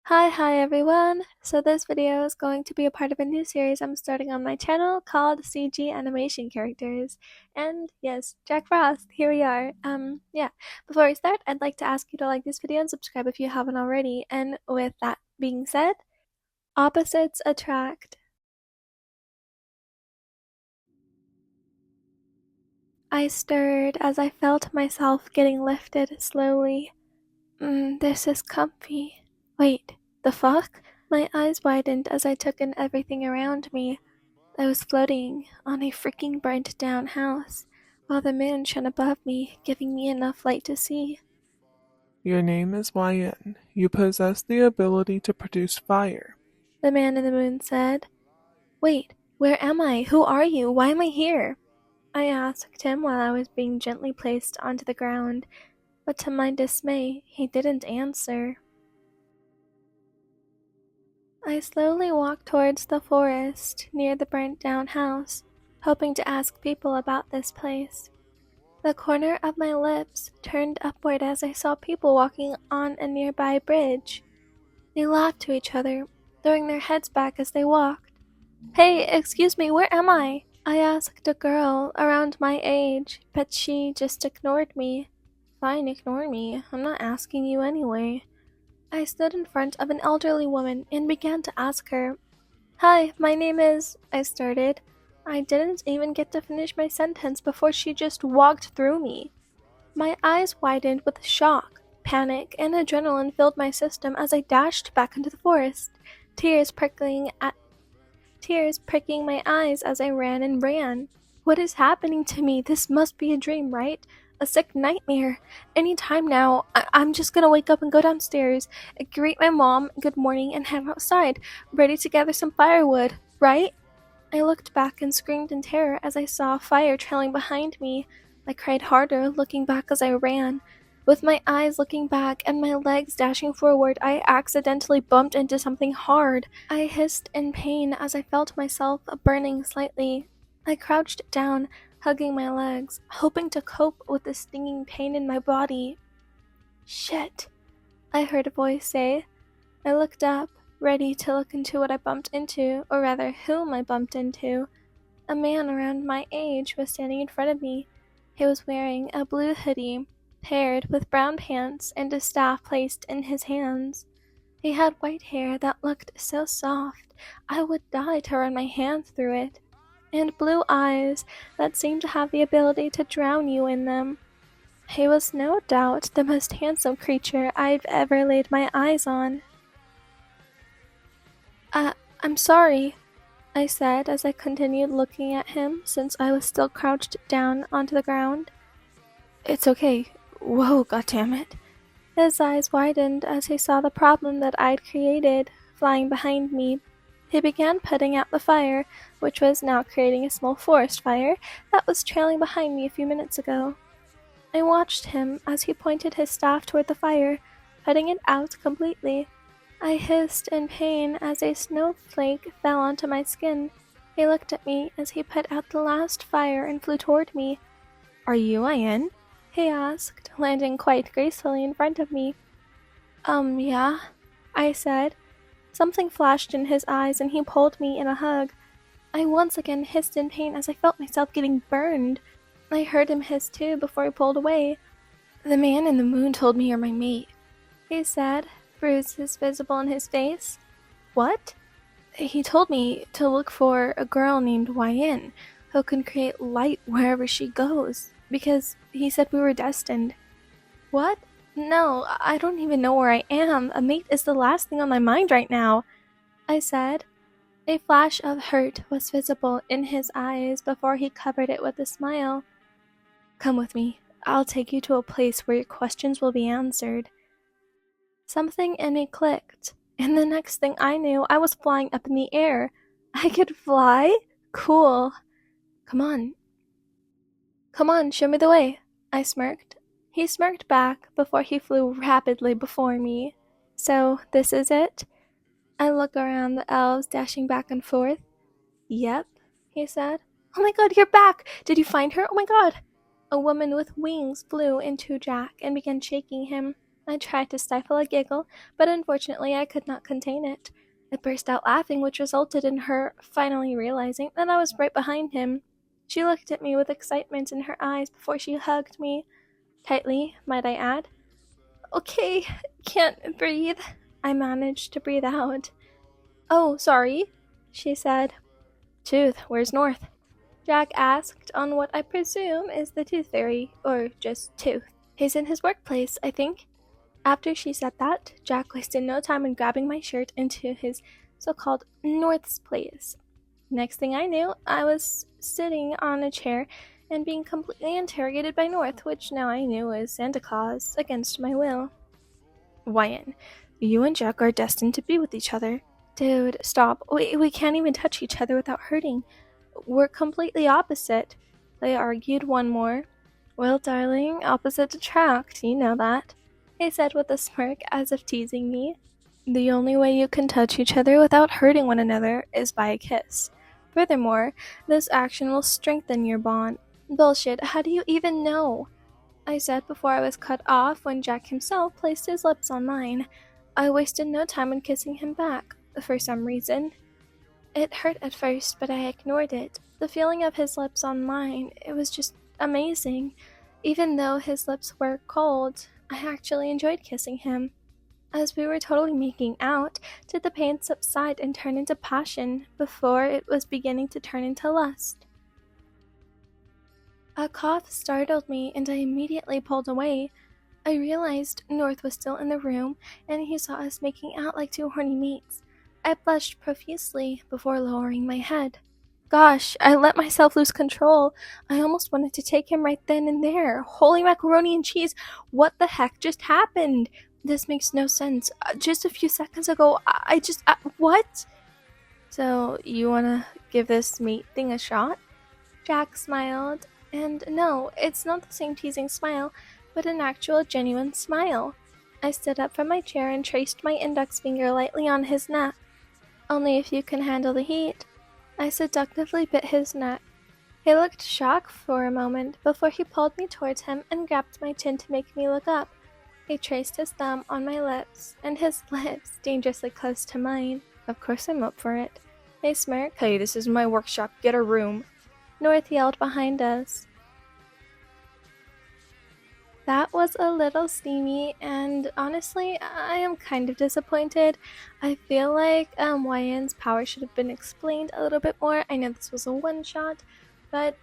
Hi everyone! So this video is going to be a part of a new series I'm starting on my channel called CG Animation Characters. And yes, Jack Frost, here we are. Before we start, I'd like to ask you to like this video and subscribe if you haven't already. And with that being said, opposites attract. I stirred as I felt myself getting lifted slowly. This is comfy. Wait, the fuck? My eyes widened as I took in everything around me. I was floating on a freaking burnt down house, while the moon shone above me, giving me enough light to see. Your name is YN. You possess the ability to produce fire. The man in the moon said. Wait, where am I? Who are you? Why am I here? I asked him while I was being gently placed onto the ground, but to my dismay, he didn't answer. I slowly walked towards the forest near the burnt down house, hoping to ask people about this place. The corner of my lips turned upward as I saw people walking on a nearby bridge. They laughed to each other, throwing their heads back as they walked. Hey, excuse me, where am I? I asked a girl around my age, but she just ignored me. Fine, ignore me. I'm not asking you anyway. I stood in front of an elderly woman and began to ask her. Hi, my name is... I started. I didn't even get to finish my sentence before she just walked through me. My eyes widened with shock, panic, and adrenaline filled my system as I dashed back into the forest, tears pricking my eyes as I ran and ran. What is happening to me? This must be a dream, right? A sick nightmare. Any time now, I'm just gonna wake up and go downstairs, greet my mom, good morning, and head outside, ready to gather some firewood, right? I looked back and screamed in terror as I saw fire trailing behind me. I cried harder, looking back as I ran. With my eyes looking back and my legs dashing forward, I accidentally bumped into something hard. I hissed in pain as I felt myself burning slightly. I crouched down, hugging my legs, hoping to cope with the stinging pain in my body. Shit, I heard a voice say. I looked up, ready to look into what I bumped into, or rather whom I bumped into. A man around my age was standing in front of me. He was wearing a blue hoodie, paired with brown pants and a staff placed in his hands. He had white hair that looked so soft I would die to run my hands through it, and blue eyes that seemed to have the ability to drown you in them. He was no doubt the most handsome creature I've ever laid my eyes on. I'm sorry, I said as I continued looking at him since I was still crouched down onto the ground. It's okay. Whoa, goddammit. His eyes widened as he saw the problem that I'd created, flying behind me. He began putting out the fire, which was now creating a small forest fire that was trailing behind me a few minutes ago. I watched him as he pointed his staff toward the fire, putting it out completely. I hissed in pain as a snowflake fell onto my skin. He looked at me as he put out the last fire and flew toward me. Are you YN? He asked, landing quite gracefully in front of me. Yeah, I said. Something flashed in his eyes and he pulled me in a hug. I once again hissed in pain as I felt myself getting burned. I heard him hiss too before he pulled away. The man in the moon told me you're my mate, he said, bruises visible in his face. What? He told me to look for a girl named YN who can create light wherever she goes, because he said we were destined. What? No, I don't even know where I am. A mate is the last thing on my mind right now, I said. A flash of hurt was visible in his eyes before he covered it with a smile. Come with me. I'll take you to a place where your questions will be answered. Something in me clicked, and the next thing I knew, I was flying up in the air. I could fly? Cool. Come on, show me the way, I smirked. He smirked back before he flew rapidly before me. So, this is it? I look around the elves dashing back and forth. Yep, he said. Oh my god, you're back! Did you find her? Oh my god! A woman with wings flew into Jack and began shaking him. I tried to stifle a giggle, but unfortunately I could not contain it. I burst out laughing, which resulted in her finally realizing that I was right behind him. She looked at me with excitement in her eyes before she hugged me. Tightly, might I add. Okay, can't breathe. I managed to breathe out. Oh, sorry, she said. Tooth, where's North? Jack asked on what I presume is the tooth fairy, or just Tooth. He's in his workplace, I think. After she said that, Jack wasted no time in grabbing my shirt into his so-called North's place. Next thing I knew, I was sitting on a chair and being completely interrogated by North, which now I knew was Santa Claus, against my will. Wyan, you and Jack are destined to be with each other. Dude, stop. We can't even touch each other without hurting. We're completely opposite. They argued one more. Well, darling, opposites attract, you know that, he said with a smirk as if teasing me. The only way you can touch each other without hurting one another is by a kiss. Furthermore, this action will strengthen your bond. Bullshit, how do you even know? I said before I was cut off when Jack himself placed his lips on mine. I wasted no time in kissing him back, for some reason. It hurt at first, but I ignored it. The feeling of his lips on mine, it was just amazing. Even though his lips were cold, I actually enjoyed kissing him. As we were totally making out, did the pain subside and turn into passion before it was beginning to turn into lust. A cough startled me and I immediately pulled away. I realized North was still in the room and he saw us making out like two horny mates. I blushed profusely before lowering my head. Gosh, I let myself lose control. I almost wanted to take him right then and there. Holy macaroni and cheese, what the heck just happened? This makes no sense. Just a few seconds ago, what? So, you wanna give this mate thing a shot? Jack smiled. And no, it's not the same teasing smile, but an actual genuine smile. I stood up from my chair and traced my index finger lightly on his neck. Only if you can handle the heat. I seductively bit his neck. He looked shocked for a moment before he pulled me towards him and grabbed my chin to make me look up. He traced his thumb on my lips, and his lips dangerously close to mine. Of course I'm up for it. He smirked. Hey, this is my workshop. Get a room. North yelled behind us. That was a little steamy, and honestly, I am kind of disappointed. I feel like Wyan's power should have been explained a little bit more. I know this was a one-shot, but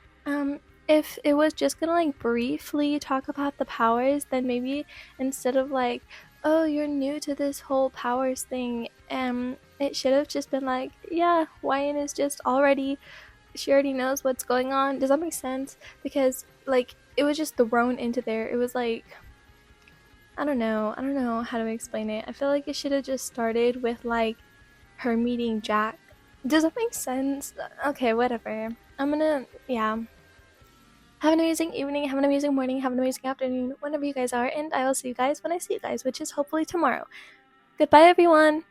if it was just gonna like briefly talk about the powers, then maybe instead of like, oh, you're new to this whole powers thing, it should have just been like, yeah, Wyan is just she already knows what's going on. Does that make sense? Because like it was just thrown into there. It was like, I don't know how to explain it. I feel like it should have just started with like her meeting Jack. Does that make sense? Okay, whatever. Yeah. Have an amazing evening, have an amazing morning, have an amazing afternoon, whenever you guys are, and I will see you guys when I see you guys, which is hopefully tomorrow. Goodbye, everyone!